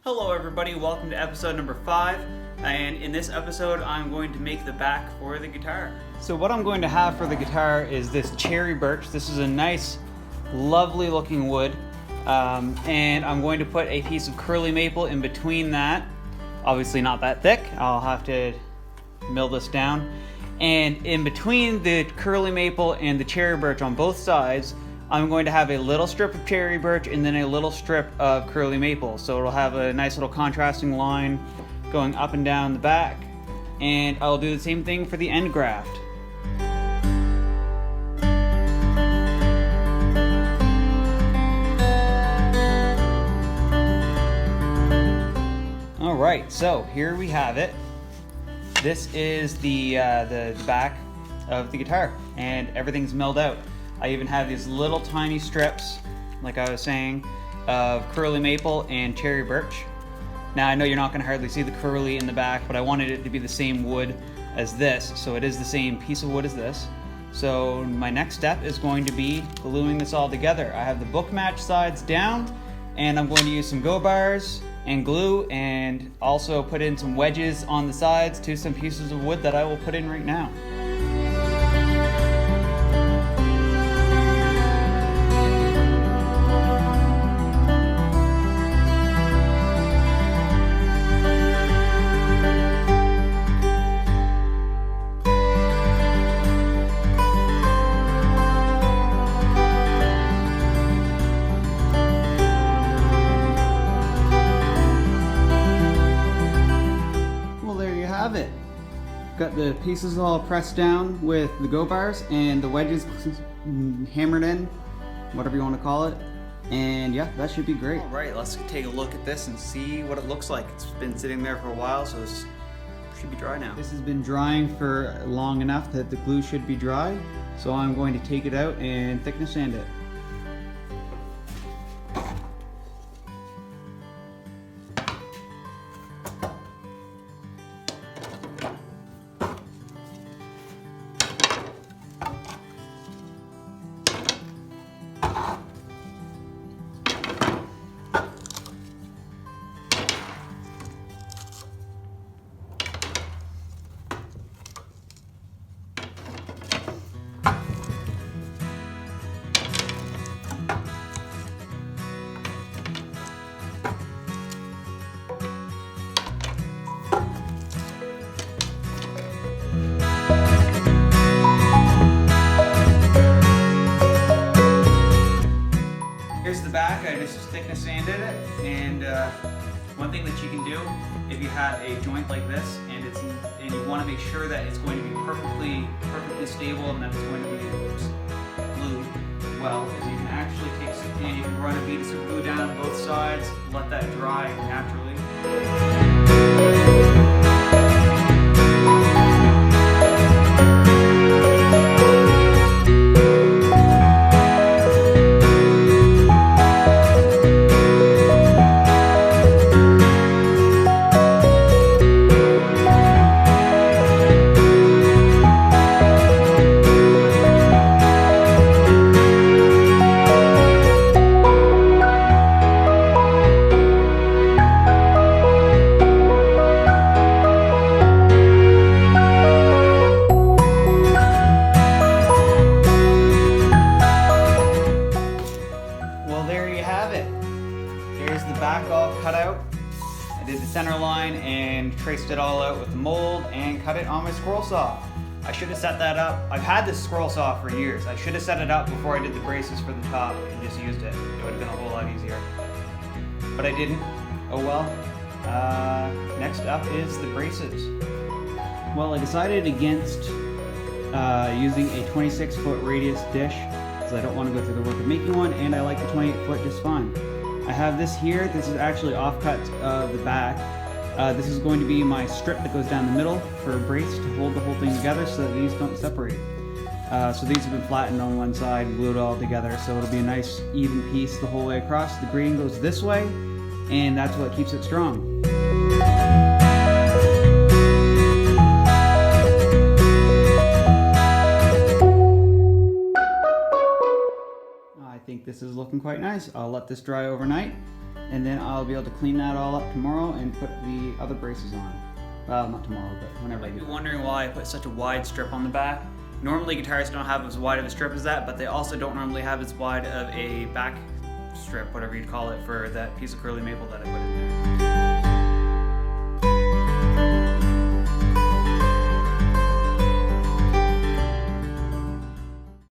Hello everybody, welcome to episode number 5, and in this episode I'm going to make the back for the guitar. So what I'm going to have for the guitar is this cherry birch. This is a nice, lovely looking wood, and I'm going to put a piece of curly maple in between that. Obviously not that thick, I'll have to mill this down. And in between the curly maple and the cherry birch on both sides, I'm going to have a little strip of cherry birch and then a little strip of curly maple. So it'll have a nice little contrasting line going up and down the back. And I'll do the same thing for the end graft. Alright, so here we have it. This is the back of the guitar, and everything's milled out. I even have these little tiny strips, like I was saying, of curly maple and cherry birch. Now I know you're not going to hardly see the curly in the back, but I wanted it to be the same wood as this, so it is the same piece of wood as this. So my next step is going to be gluing this all together. I have the book match sides down, and I'm going to use some go bars and glue, and also put in some wedges on the sides to some pieces of wood that I will put in right now. It. Got the pieces all pressed down with the go bars and the wedges hammered in, whatever you want to call it, and yeah, that should be great. Alright, let's take a look at this and see what it looks like. It's been sitting there for a while, so this should be dry now. This has been drying for long enough that the glue should be dry, so I'm going to take it out and thickness sand it. Back, I just thickness sanded it, and one thing that you can do if you have a joint like this and you want to make sure that it's going to be perfectly stable and that it's going to be glued well, is you can actually take some, and you can run a bead of super glue down on both sides, let that dry naturally. Here's the back all cut out. I did the center line and traced it all out with the mold and cut it on my scroll saw. I should have set that up. I've had this scroll saw for years. I should have set it up before I did the braces for the top and just used it. It would have been a whole lot easier. But I didn't. Oh well. Next up is the braces. Well, I decided against using a 26-foot radius dish because I don't want to go through the work of making one, and I like the 28-foot just fine. I have this here. This is actually offcut of the back. This is going to be my strip that goes down the middle for a brace to hold the whole thing together so that these don't separate. So these have been flattened on one side and glued all together, so it'll be a nice even piece the whole way across. The grain goes this way, and that's what keeps it strong. I think this is looking quite nice. I'll let this dry overnight, and then I'll be able to clean that all up tomorrow and put the other braces on. Well, not tomorrow, but whenever I do. You're wondering why I put such a wide strip on the back. Normally guitars don't have as wide of a strip as that, but they also don't normally have as wide of a back strip, whatever you'd call it, for that piece of curly maple that I put in there.